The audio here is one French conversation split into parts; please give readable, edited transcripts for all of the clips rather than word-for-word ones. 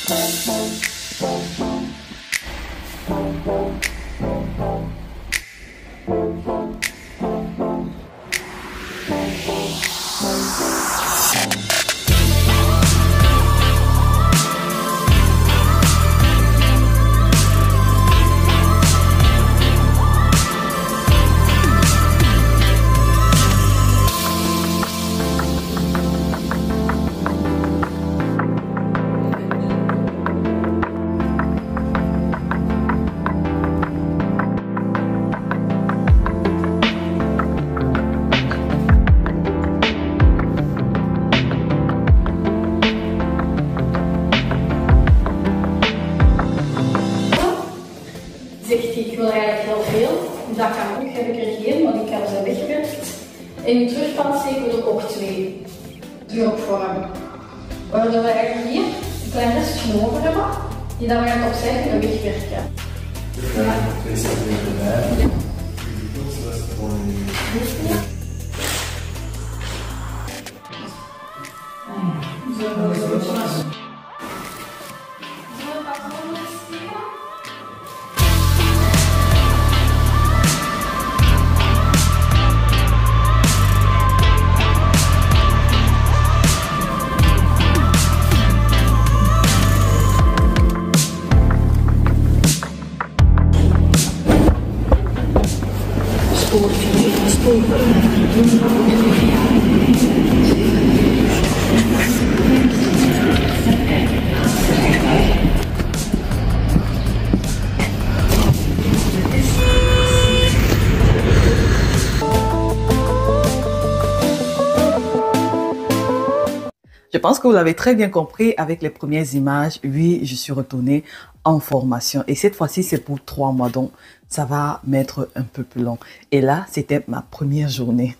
Zegt hij, ik wil eigenlijk heel veel. Dat kan ook, heb ik er geen, want ik heb ze weggewerkt. En in terugpand steken we er ook 2 drupvormen. Waardoor we eigenlijk hier een klein restje over hebben, die dan we gaan opzij kunnen wegwerken. Ja. Je pense que vous l'avez très bien compris avec les premières images. Oui, je suis retournée en formation et cette fois-ci c'est pour 3 mois, donc ça va m'être un peu plus long. Et là, c'était ma première journée.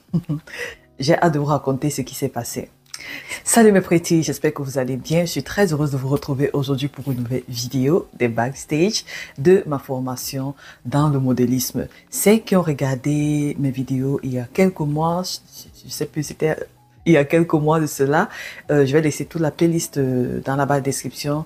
J'ai hâte de vous raconter ce qui s'est passé. Salut mes pretty, j'espère que vous allez bien. Je suis très heureuse de vous retrouver aujourd'hui pour une nouvelle vidéo des backstage de ma formation dans le modélisme. Ceux qui ont regardé mes vidéos il y a quelques mois, je ne sais plus, c'était il y a quelques mois de cela, je vais laisser toute la playlist dans la barre de description.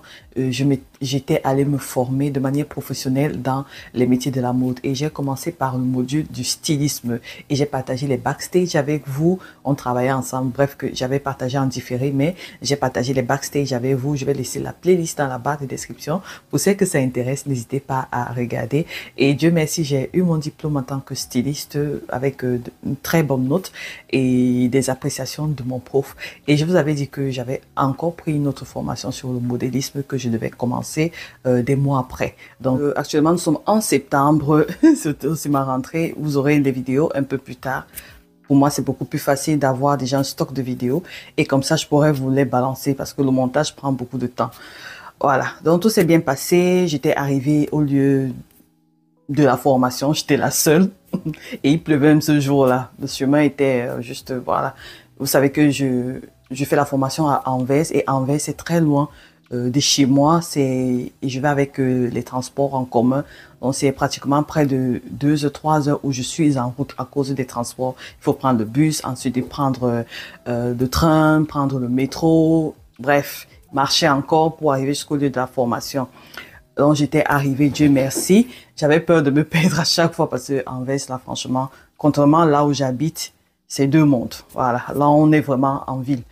J'étais allée me former de manière professionnelle dans les métiers de la mode et j'ai commencé par le module du stylisme et j'ai partagé les backstage avec vous. On travaillait ensemble, bref, que j'avais partagé en différé, mais j'ai partagé les backstage avec vous. Je vais laisser la playlist dans la barre de description. Pour ceux que ça intéresse, n'hésitez pas à regarder. Et Dieu merci, j'ai eu mon diplôme en tant que styliste avec une très bonne note et des appréciations de mon prof. Et je vous avais dit que j'avais encore pris une autre formation sur le modélisme que je devais commencer des mois après. Donc actuellement nous sommes en septembre, c'est aussi ma rentrée. Vous aurez des vidéos un peu plus tard. Pour moi c'est beaucoup plus facile d'avoir déjà un stock de vidéos et comme ça je pourrais vous les balancer parce que le montage prend beaucoup de temps. Voilà, donc tout s'est bien passé. J'étais arrivée au lieu de la formation, j'étais la seule et il pleuvait même ce jour-là. Le chemin était juste, voilà. Vous savez que je fais la formation à Anvers et Anvers c'est très loin de chez moi. Et je vais avec les transports en commun. Donc c'est pratiquement près de 2 ou 3 heures où je suis en route à cause des transports. Il faut prendre le bus, ensuite prendre le train, prendre le métro. Bref, marcher encore pour arriver jusqu'au lieu de la formation. Donc j'étais arrivée, Dieu merci. J'avais peur de me perdre à chaque fois parce que Anvers là franchement, contrairement là où j'habite, c'est 2 mondes. Voilà, là on est vraiment en ville.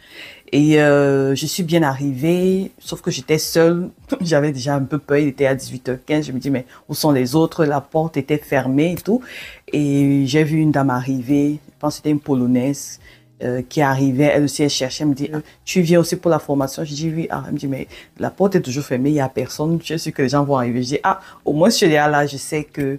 Et je suis bien arrivée, sauf que j'étais seule. J'avais déjà un peu peur, il était à 18h15. Je me dis, mais où sont les autres? La porte était fermée et tout. Et j'ai vu une dame arriver, je pense que c'était une Polonaise qui arrivait. Elle aussi, elle cherchait, elle me dit, tu viens aussi pour la formation? Je dis, oui. Ah, elle me dit, mais la porte est toujours fermée, il n'y a personne. Je suis sûr que les gens vont arriver. Je dis, ah, au moins je suis là, je sais que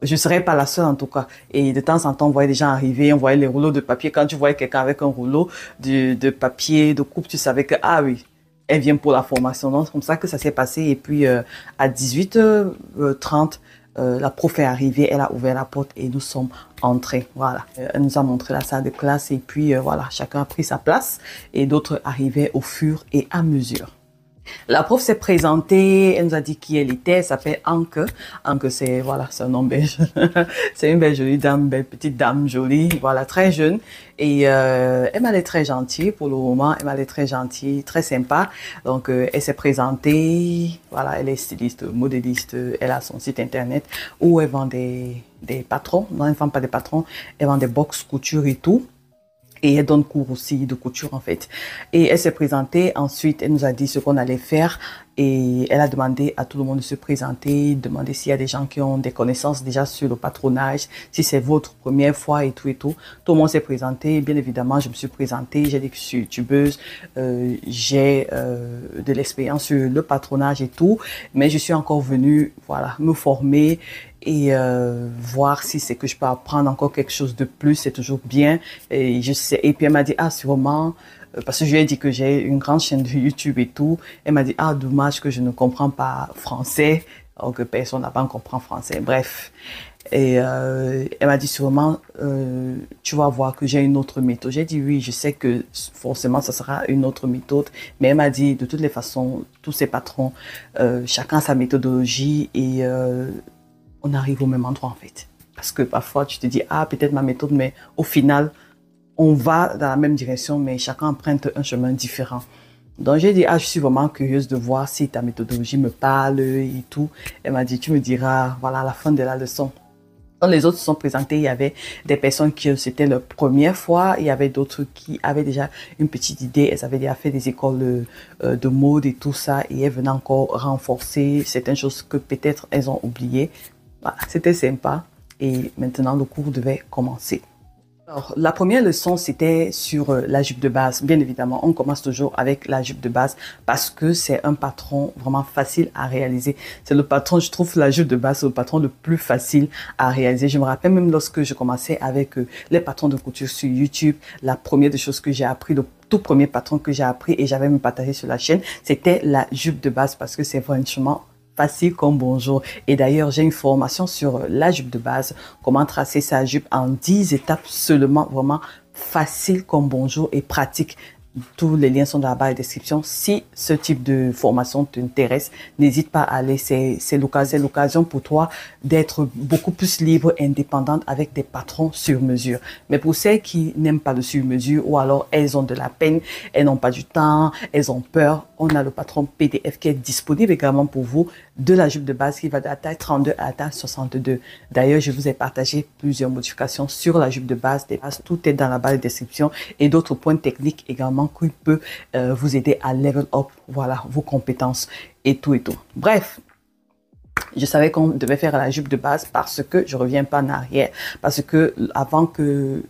je ne serais pas la seule en tout cas. Et de temps en temps, on voyait des gens arriver, on voyait les rouleaux de papier. Quand tu voyais quelqu'un avec un rouleau de papier, de coupe, tu savais que, ah oui, elle vient pour la formation. Donc, c'est comme ça que ça s'est passé. Et puis, à 18h30, la prof est arrivée, elle a ouvert la porte et nous sommes entrés. Voilà. Elle nous a montré la salle de classe et puis, voilà, chacun a pris sa place et d'autres arrivaient au fur et à mesure. La prof s'est présentée, elle nous a dit qui elle était, elle s'appelle Anke. Anke, c'est, voilà, c'est un nom belge. C'est une belle jolie dame, belle petite dame jolie, voilà, très jeune. Et elle m'a l'air très gentille pour le moment, elle m'a l'air très gentille, très sympa. Donc, elle s'est présentée, voilà, elle est styliste, modéliste, elle a son site internet où elle vend des patrons. Non, elle ne vend pas des patrons, elle vend des box couture et tout. Et elle donne cours aussi de couture en fait. Et elle s'est présentée, ensuite elle nous a dit ce qu'on allait faire et elle a demandé à tout le monde de se présenter, demander s'il y a des gens qui ont des connaissances déjà sur le patronage, si c'est votre première fois et tout et tout. Tout le monde s'est présenté, bien évidemment je me suis présentée, j'ai dit que je suis youtubeuse, j'ai de l'expérience sur le patronage et tout, mais je suis encore venue voilà, me former et voir si c'est que je peux apprendre encore quelque chose de plus, c'est toujours bien. Et je sais, et puis elle m'a dit ah sûrement parce que je lui ai dit que j'ai une grande chaîne de YouTube et tout. Elle m'a dit ah dommage que je ne comprends pas français, alors que personne n'a pas comprend français. Bref. Et elle m'a dit sûrement tu vas voir que j'ai une autre méthode. J'ai dit oui, je sais que forcément ça sera une autre méthode, mais elle m'a dit de toutes les façons tous ces patrons chacun sa méthodologie et on arrive au même endroit en fait. Parce que parfois tu te dis, ah peut-être ma méthode, mais au final, on va dans la même direction, mais chacun emprunte un chemin différent. Donc j'ai dit, ah je suis vraiment curieuse de voir si ta méthodologie me parle et tout. Elle m'a dit, tu me diras, voilà, à la fin de la leçon. Quand les autres se sont présentés, il y avait des personnes qui c'était leur première fois, il y avait d'autres qui avaient déjà une petite idée, elles avaient déjà fait des écoles de mode et tout ça, et elles venaient encore renforcer certaines choses que peut-être elles ont oubliées. Voilà, c'était sympa et maintenant le cours devait commencer. Alors, la première leçon, c'était sur la jupe de base. Bien évidemment, on commence toujours avec la jupe de base parce que c'est un patron vraiment facile à réaliser. C'est le patron, je trouve la jupe de base, c'est le patron le plus facile à réaliser. Je me rappelle même lorsque je commençais avec les patrons de couture sur YouTube, la première des choses que j'ai appris, le tout premier patron que j'ai appris et j'avais même partagé sur la chaîne, c'était la jupe de base parce que c'est franchement facile comme bonjour. Et d'ailleurs, j'ai une formation sur la jupe de base, comment tracer sa jupe en 10 étapes seulement, vraiment facile comme bonjour et pratique. Tous les liens sont dans la barre de description. Si ce type de formation t'intéresse, n'hésite pas à aller. C'est l'occasion pour toi d'être beaucoup plus libre et indépendante avec des patrons sur mesure. Mais pour celles qui n'aiment pas le sur mesure ou alors elles ont de la peine, elles n'ont pas du temps, elles ont peur, on a le patron PDF qui est disponible également pour vous de la jupe de base qui va de la taille 32 à la taille 62. D'ailleurs, je vous ai partagé plusieurs modifications sur la jupe de base. Tout est dans la barre de description et d'autres points techniques également qui peut vous aider à level up, voilà, vos compétences et tout et tout. Bref, je savais qu'on devait faire la jupe de base parce que je reviens pas en arrière, parce que avant que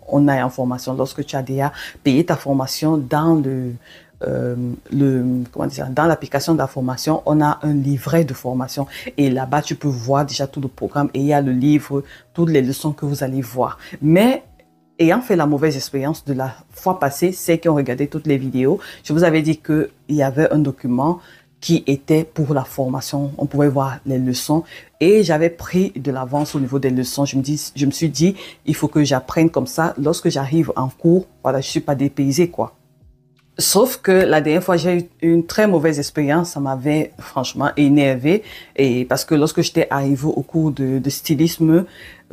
on aille en formation, lorsque tu as déjà payé ta formation dans comment dire, dans l'application de la formation, on a un livret de formation et là-bas tu peux voir déjà tout le programme et il y a le livre, toutes les leçons que vous allez voir. Mais ayant fait la mauvaise expérience de la fois passée, ceux qui ont regardé toutes les vidéos, je vous avais dit qu'il y avait un document qui était pour la formation. On pouvait voir les leçons et j'avais pris de l'avance au niveau des leçons. Je me suis dit, il faut que j'apprenne comme ça. Lorsque j'arrive en cours, voilà, je suis pas dépaysée, quoi. Sauf que la dernière fois, j'ai eu une très mauvaise expérience. Ça m'avait franchement énervée. Et parce que lorsque j'étais arrivée au cours de stylisme,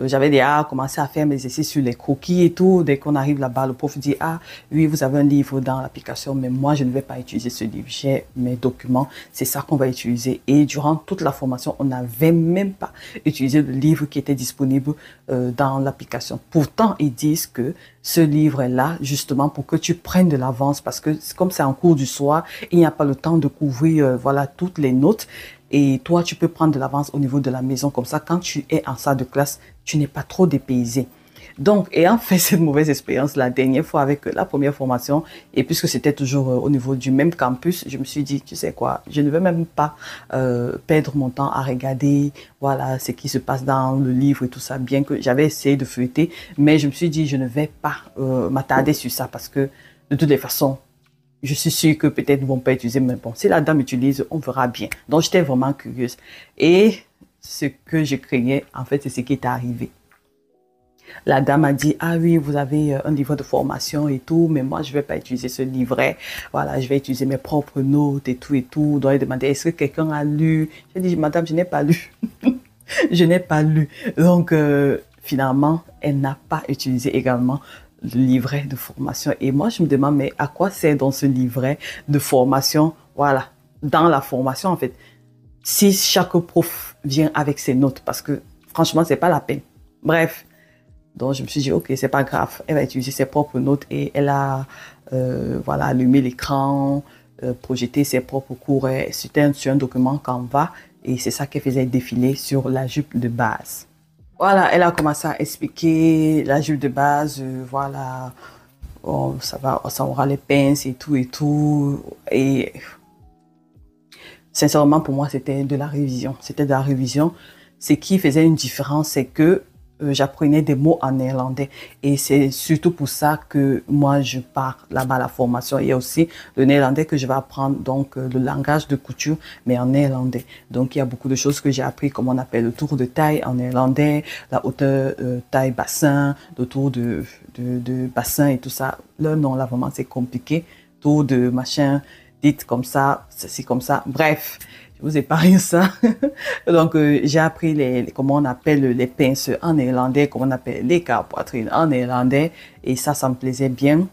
j'avais déjà commencé à faire mes essais sur les croquis et tout. Dès qu'on arrive là-bas, le prof dit, ah oui, vous avez un livre dans l'application, mais moi, je ne vais pas utiliser ce livre. J'ai mes documents, c'est ça qu'on va utiliser. Et durant toute la formation, on n'avait même pas utilisé le livre qui était disponible dans l'application. Pourtant, ils disent que ce livre est là justement pour que tu prennes de l'avance parce que comme c'est en cours du soir, il n'y a pas le temps de couvrir voilà, toutes les notes. Et toi, tu peux prendre de l'avance au niveau de la maison. Comme ça, quand tu es en salle de classe, tu n'es pas trop dépaysé. Donc, ayant fait cette mauvaise expérience la dernière fois avec la première formation, et puisque c'était toujours au niveau du même campus, je me suis dit, tu sais quoi, je ne vais même pas perdre mon temps à regarder voilà, ce qui se passe dans le livre et tout ça, bien que j'avais essayé de feuilleter, mais je me suis dit, je ne vais pas m'attarder sur ça parce que de toutes les façons, je suis sûre que peut-être ils vont pas utiliser, mais bon, si la dame utilise, on verra bien. Donc, j'étais vraiment curieuse. Et ce que je craignais, en fait, c'est ce qui est arrivé. La dame a dit, ah oui, vous avez un livret de formation et tout, mais moi, je vais pas utiliser ce livret. Voilà, je vais utiliser mes propres notes et tout et tout. Donc, elle demandait, est-ce que quelqu'un a lu? J'ai dit, madame, je n'ai pas lu. Je n'ai pas lu. Donc, finalement, elle n'a pas utilisé également le livret de formation. Et moi, je me demande, mais à quoi sert dans ce livret de formation? Voilà, dans la formation, en fait, si chaque prof vient avec ses notes, parce que franchement, c'est pas la peine. Bref. Donc, je me suis dit, OK, c'est pas grave. Elle va utiliser ses propres notes et elle a, voilà, allumé l'écran, projeté ses propres cours. C'était sur un document Canva et c'est ça qu'elle faisait défiler sur la jupe de base. Voilà, elle a commencé à expliquer la jupe de base, voilà, oh, ça aura les pinces et tout et tout. Et sincèrement, pour moi, c'était de la révision. C'était de la révision. Ce qui faisait une différence, c'est que j'apprenais des mots en néerlandais et c'est surtout pour ça que moi je pars là-bas à la formation. Il y a aussi le néerlandais que je vais apprendre, donc le langage de couture mais en néerlandais. Donc il y a beaucoup de choses que j'ai appris, comme on appelle le tour de taille en néerlandais, la hauteur taille bassin, le tour de bassin et tout ça. Là non, là vraiment c'est compliqué, tour de machin, dites comme ça, c'est comme ça, bref. Je vous épargne ça. Donc, j'ai appris comment on appelle les pinces en néerlandais, comment on appelle les carpoitrines en néerlandais. Et ça me plaisait bien.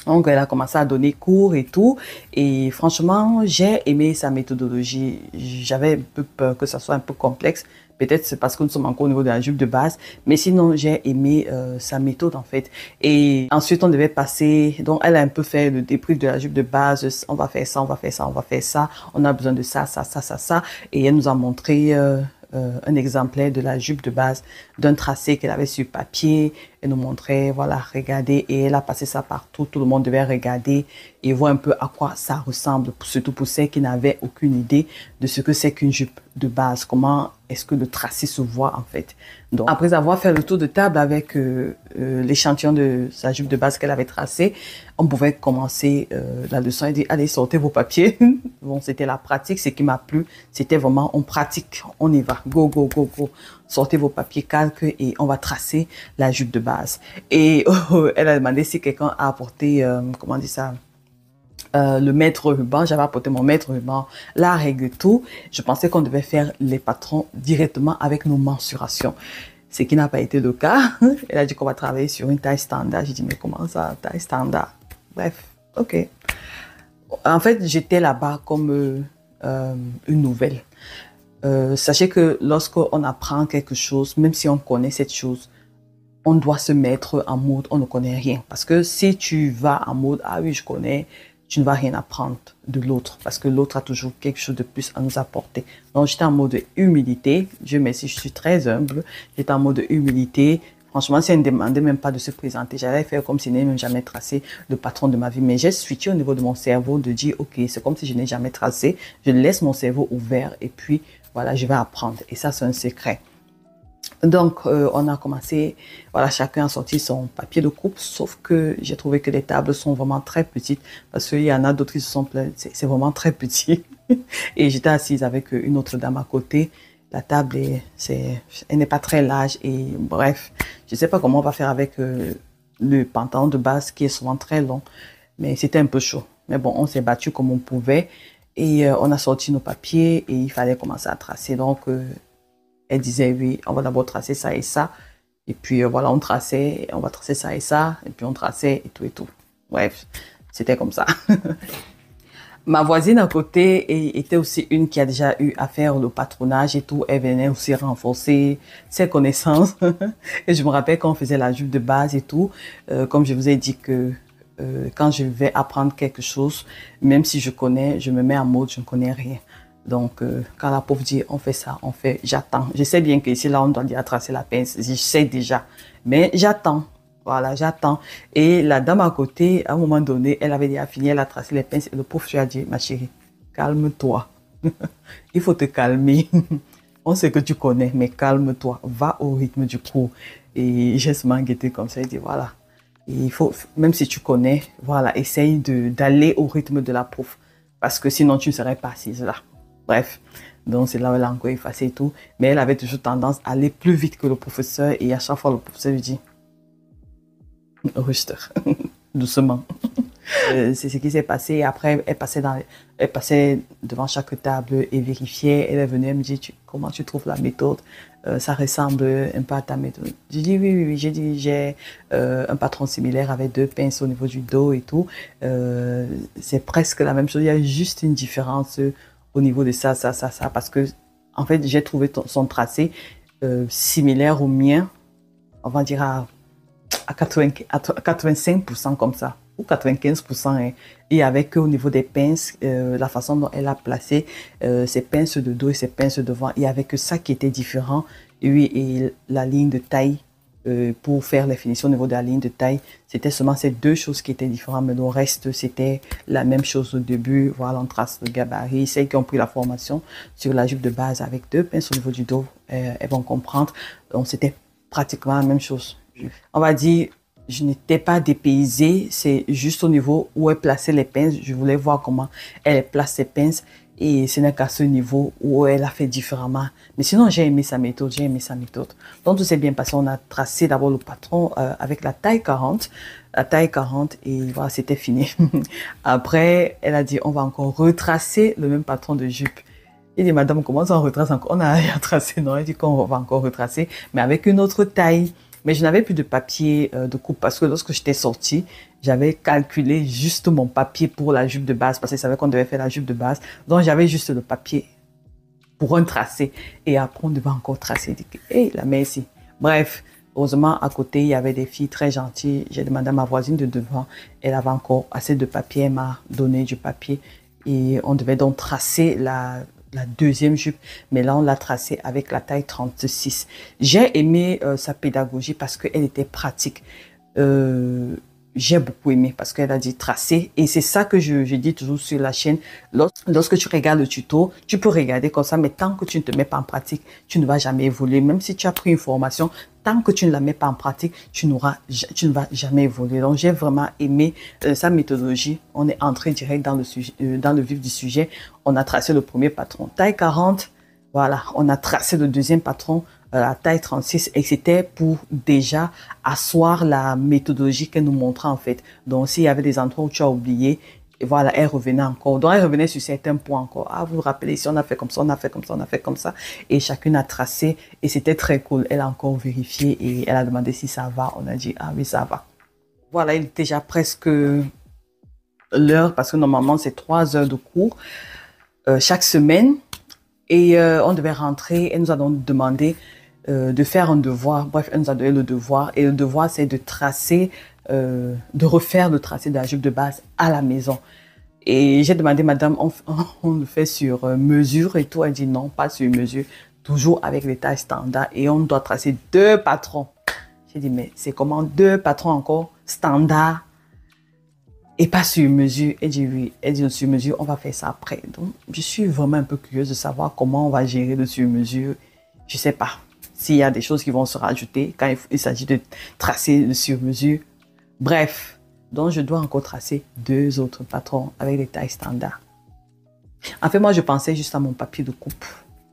Donc, elle a commencé à donner cours et tout. Et franchement, j'ai aimé sa méthodologie. J'avais un peu peur que ça soit un peu complexe. Peut-être c'est parce que nous sommes encore au niveau de la jupe de base. Mais sinon, j'ai aimé sa méthode, en fait. Et ensuite, on devait passer... Donc, elle a un peu fait le débrief de la jupe de base. On va faire ça, on va faire ça, on va faire ça. On a besoin de ça, ça, ça, ça, ça. Et elle nous a montré... un exemplaire de la jupe de base d'un tracé qu'elle avait sur papier. Elle nous montrait, voilà, regardez, et elle a passé ça partout. Tout le monde devait regarder et voir un peu à quoi ça ressemble, surtout pour celles qui n'avaient aucune idée de ce que c'est qu'une jupe de base, comment est-ce que le tracé se voit en fait. Donc, après avoir fait le tour de table avec l'échantillon de sa jupe de base qu'elle avait tracé, on pouvait commencer la leçon et dire, allez, sortez vos papiers. Bon, c'était la pratique, ce qui m'a plu, c'était vraiment, on pratique, on y va, go, go, go, go. Sortez vos papiers calques et on va tracer la jupe de base. Et elle a demandé si quelqu'un a apporté, comment on dit ça, le mètre ruban. J'avais apporté mon mètre ruban, la règle, tout. Je pensais qu'on devait faire les patrons directement avec nos mensurations. Ce qui n'a pas été le cas. Elle a dit qu'on va travailler sur une taille standard. J'ai dit, mais comment ça, taille standard? Bref, ok. En fait, j'étais là-bas comme une nouvelle. Sachez que lorsqu'on apprend quelque chose, même si on connaît cette chose, on doit se mettre en mode on ne connaît rien. Parce que si tu vas en mode ah oui, je connais, tu ne vas rien apprendre de l'autre. Parce que l'autre a toujours quelque chose de plus à nous apporter. Donc j'étais en mode humilité. Dieu merci, je suis très humble. J'étais en mode humilité. Franchement, si elle ne demandait même pas de se présenter, j'allais faire comme si je n'avais même jamais tracé le patron de ma vie. Mais j'ai switché au niveau de mon cerveau de dire, ok, c'est comme si je n'ai jamais tracé. Je laisse mon cerveau ouvert et puis, voilà, je vais apprendre. Et ça, c'est un secret. Donc, on a commencé, voilà, chacun a sorti son papier de coupe, sauf que j'ai trouvé que les tables sont vraiment très petites, parce qu'il y en a d'autres qui se sont plaints, c'est vraiment très petit. Et j'étais assise avec une autre dame à côté. La table, elle n'est pas très large et bref, je ne sais pas comment on va faire avec le pantalon de base qui est souvent très long, mais c'était un peu chaud. Mais bon, on s'est battu comme on pouvait et on a sorti nos papiers et il fallait commencer à tracer. Donc, elle disait oui, on va d'abord tracer ça et ça. Et puis voilà, on traçait, on va tracer ça et ça. Et puis on traçait et tout et tout. Bref, c'était comme ça. Ma voisine à côté était aussi une qui a déjà eu à faire le patronage et tout. Elle venait aussi renforcer ses connaissances. Et je me rappelle quand on faisait la jupe de base et tout, comme je vous ai dit que quand je vais apprendre quelque chose, même si je connais, je me mets en mode je ne connais rien. Donc, quand la pauvre dit on fait ça, on fait, j'attends. Je sais bien que ici, là, on doit dire tracer la pince. Je sais déjà. Mais j'attends. Voilà, j'attends. Et la dame à côté, à un moment donné, elle avait déjà fini, elle a tracé les pinces. Et le pauvre lui a dit, ma chérie, calme-toi. Il faut te calmer. On sait que tu connais, mais calme-toi. Va au rythme du cours. Et j'ai seulement guetté comme ça. Il dit, voilà. Il faut, même si tu connais, voilà, essaye d'aller au rythme de la prof. Parce que sinon, tu ne serais pas assise là. Bref. Donc, c'est là où elle a encore effacé et tout. Mais elle avait toujours tendance à aller plus vite que le professeur. Et à chaque fois, le professeur lui dit, Ruster, doucement. C'est ce qui s'est passé. Après, elle passait devant chaque table et vérifiait. Elle est venue, elle me dit, comment tu trouves la méthode? Ça ressemble un peu à ta méthode. J'ai dit oui, oui, oui. J'ai dit, j'ai un patron similaire avec 2 pinces au niveau du dos et tout. C'est presque la même chose. Il y a juste une différence au niveau de ça. Parce que, en fait, j'ai trouvé son tracé similaire au mien. On va dire à 85% comme ça, ou 95%. Hein. Et avec au niveau des pinces, la façon dont elle a placé ses pinces de dos et ses pinces de devant, il n'y avait que ça qui était différent. Et oui, et la ligne de taille, pour faire les finitions au niveau de la ligne de taille, c'était seulement ces 2 choses qui étaient différentes, mais le reste, c'était la même chose au début. Voilà, on trace le gabarit. Celles qui ont pris la formation sur la jupe de base avec 2 pinces au niveau du dos, elles vont comprendre. Donc, c'était pratiquement la même chose. On va dire, je n'étais pas dépaysée, c'est juste au niveau où elle plaçait les pinces. Je voulais voir comment elle place ses pinces et ce n'est qu'à ce niveau où elle a fait différemment. Mais sinon, j'ai aimé sa méthode, Donc, tout s'est bien passé. On a tracé d'abord le patron avec la taille 40. La taille 40 et voilà, c'était fini. Après, elle a dit, on va encore retracer le même patron de jupe. Il dit, madame, comment ça on retrace encore? On a rien tracé, non? Elle dit qu'on va encore retracer, mais avec une autre taille. Mais je n'avais plus de papier de coupe parce que lorsque j'étais sortie, j'avais calculé juste mon papier pour la jupe de base parce que je savais qu'on devait faire la jupe de base. Donc, j'avais juste le papier pour un tracé. Et après, on devait encore tracer. Je dis, hey, la merci. Bref, heureusement, à côté, il y avait des filles très gentilles. J'ai demandé à ma voisine de devant. Elle avait encore assez de papier. Elle m'a donné du papier. Et on devait donc tracer la deuxième jupe, mais là on l'a tracée avec la taille 36. J'ai aimé sa pédagogie parce qu'elle était pratique. J'ai beaucoup aimé parce qu'elle a dit tracer et c'est ça que je dis toujours sur la chaîne. Lorsque tu regardes le tuto, tu peux regarder comme ça, mais tant que tu ne te mets pas en pratique, tu ne vas jamais évoluer. Même si tu as pris une formation, tant que tu ne la mets pas en pratique, tu ne vas jamais évoluer. Donc, j'ai vraiment aimé sa méthodologie. On est entré direct dans le vif du sujet. On a tracé le premier patron, taille 40. Voilà, on a tracé le deuxième patron, la taille 36, et c'était pour déjà asseoir la méthodologie qu'elle nous montrait en fait. Donc, s'il y avait des endroits où tu as oublié, et voilà, elle revenait encore. Donc, elle revenait sur certains points encore. Ah, vous vous rappelez, si on a fait comme ça, on a fait comme ça, on a fait comme ça. Et chacune a tracé et c'était très cool. Elle a encore vérifié et elle a demandé si ça va. On a dit, ah oui, ça va. Voilà, il était déjà presque l'heure parce que normalement, c'est 3 heures de cours chaque semaine. Et on devait rentrer. Elle nous a donc demandé de faire un devoir. Bref, elle nous a donné le devoir. Et le devoir, c'est de tracer, de refaire le tracé de la jupe de base à la maison. Et j'ai demandé, madame, on le fait sur mesure et tout. Elle dit non, pas sur mesure. Toujours avec les tailles standards. Et on doit tracer 2 patrons. J'ai dit, mais c'est comment 2 patrons encore standards et pas sur mesure? Elle dit oui. Elle dit sur mesure, on va faire ça après. Donc, je suis vraiment un peu curieuse de savoir comment on va gérer le sur mesure. Je sais pas s'il y a des choses qui vont se rajouter quand il s'agit de tracer le sur mesure. Bref, donc je dois encore tracer 2 autres patrons avec les tailles standards. En fait, moi, je pensais juste à mon papier de coupe.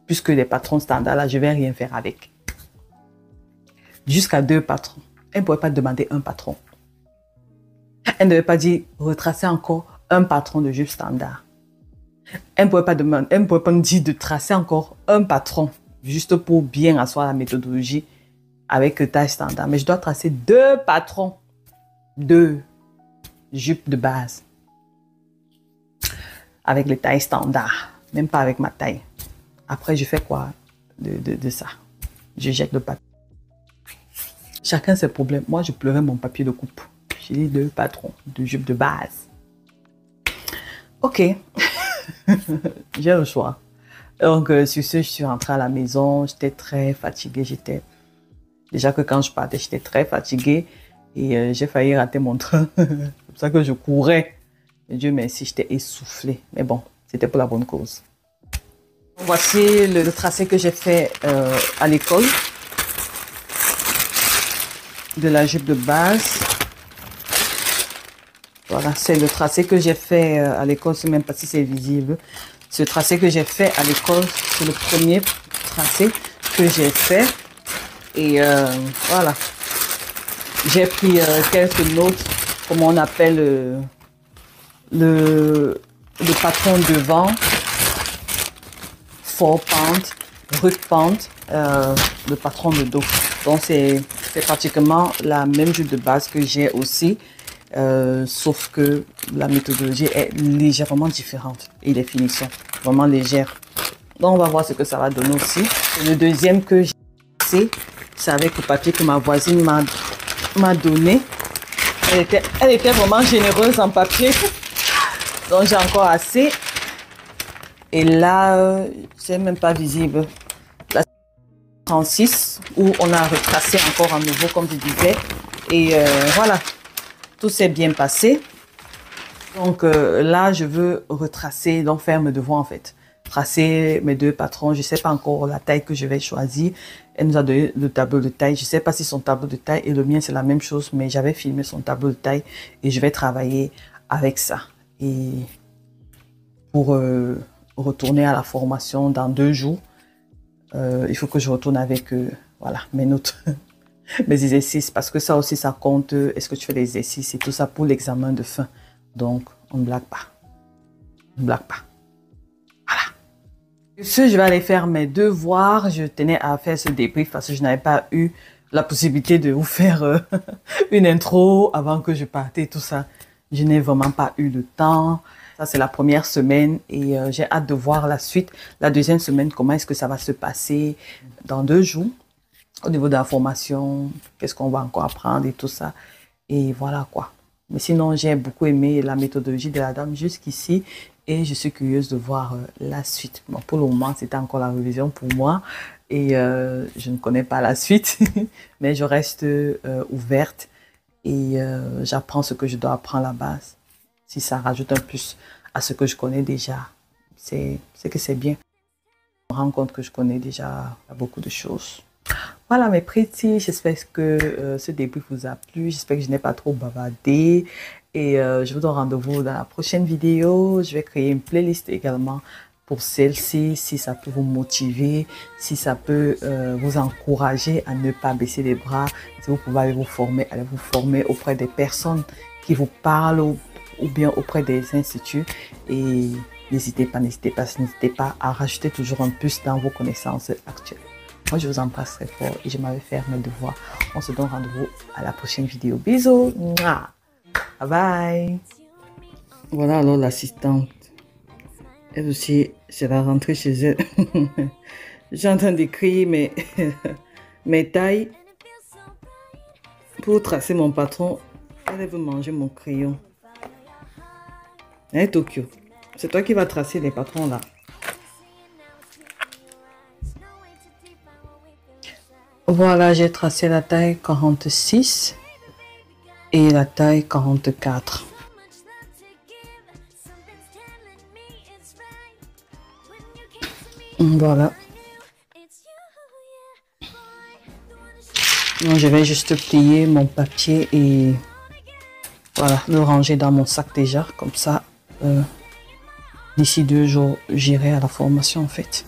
Puisque les patrons standards, là, je vais rien faire avec. Jusqu'à 2 patrons. Elle ne pouvait pas demander un patron. Elle ne devait pas dire retracer encore un patron de jupe standard. Elle ne pouvait pas demander, elle ne pouvait pas me dire de tracer encore un patron juste pour bien asseoir la méthodologie avec taille standard. Mais je dois tracer 2 patrons, 2 jupes de base avec les tailles standards, même pas avec ma taille. Après, je fais quoi de ça? Je jette le papier. Chacun ses problèmes. Moi, je pleurais mon papier de coupe. J'ai dit 2 patrons de jupe de base. Ok. J'ai le choix. Donc, sur ce, je suis rentrée à la maison. J'étais très fatiguée. Déjà que quand je partais, j'étais très fatiguée. Et j'ai failli rater mon train. C'est pour ça que je courais. Et Dieu merci, j'étais essoufflée. Mais bon, c'était pour la bonne cause. Voici le tracé que j'ai fait à l'école. De la jupe de base. Voilà, c'est le tracé que j'ai fait à l'école. Je ne sais même pas si c'est visible. Ce tracé que j'ai fait à l'école, c'est le premier tracé que j'ai fait. Et voilà. J'ai pris quelques notes, comme on appelle le patron devant, 4-pound, ruck-pound, le patron de dos. Donc c'est pratiquement la même jupe de base que j'ai aussi, sauf que la méthodologie est légèrement différente et les finitions vraiment légères. Donc on va voir ce que ça va donner aussi. Et le deuxième que j'ai, c'est avec le papier que ma voisine m'a donné. Elle était vraiment généreuse en papier. Donc j'ai encore assez. Et là, c'est même pas visible. La 36 où on a retracé encore à nouveau comme je disais. Et voilà, tout s'est bien passé. Donc là, je veux retracer, donc faire mes devoirs en fait. Tracer mes deux patrons. Je sais pas encore la taille que je vais choisir. Elle nous a donné le tableau de taille. Je sais pas si son tableau de taille et le mien c'est la même chose, mais j'avais filmé son tableau de taille et je vais travailler avec ça. Et pour retourner à la formation dans 2 jours, il faut que je retourne avec voilà, mes notes, mes exercices, parce que ça aussi ça compte. Est-ce que tu fais des exercices et tout ça pour l'examen de fin. Donc on ne blague pas. On ne blague pas. Je vais aller faire mes devoirs. Je tenais à faire ce débrief parce que je n'avais pas eu la possibilité de vous faire une intro avant que je partais, tout ça. Je n'ai vraiment pas eu le temps. Ça, c'est la première semaine et j'ai hâte de voir la suite. La deuxième semaine, comment est-ce que ça va se passer dans 2 jours au niveau de la formation, qu'est-ce qu'on va encore apprendre et tout ça. Et voilà quoi. Mais sinon, j'ai beaucoup aimé la méthodologie de la dame jusqu'ici. Et je suis curieuse de voir la suite. Bon, pour le moment, c'était encore la révision pour moi. Et je ne connais pas la suite. Mais je reste ouverte. Et j'apprends ce que je dois apprendre à la base. Si ça rajoute un plus à ce que je connais déjà, c'est que c'est bien. Je me rends compte que je connais déjà beaucoup de choses. Voilà mes pretty, j'espère que ce débrief vous a plu. J'espère que je n'ai pas trop bavardé. Et je vous donne rendez-vous dans la prochaine vidéo. Je vais créer une playlist également pour celle-ci, si ça peut vous motiver, si ça peut vous encourager à ne pas baisser les bras. Si vous pouvez aller vous former auprès des personnes qui vous parlent ou bien auprès des instituts. Et n'hésitez pas à rajouter toujours un plus dans vos connaissances actuelles. Moi, je vous embrasse très fort et je m'avais fait mes devoirs. On se donne rendez-vous à la prochaine vidéo. Bisous. Mouah. Bye bye. Voilà alors l'assistante. Elle aussi, c'est la rentrée chez elle. J'ai en train d'écrire mes tailles pour tracer mon patron. Elle veut manger mon crayon. Hein, Tokyo? C'est toi qui vas tracer les patrons là. Voilà, j'ai tracé la taille 46 et la taille 44. Voilà. Donc, je vais juste plier mon papier et voilà, le ranger dans mon sac déjà. Comme ça, d'ici 2 jours, j'irai à la formation en fait.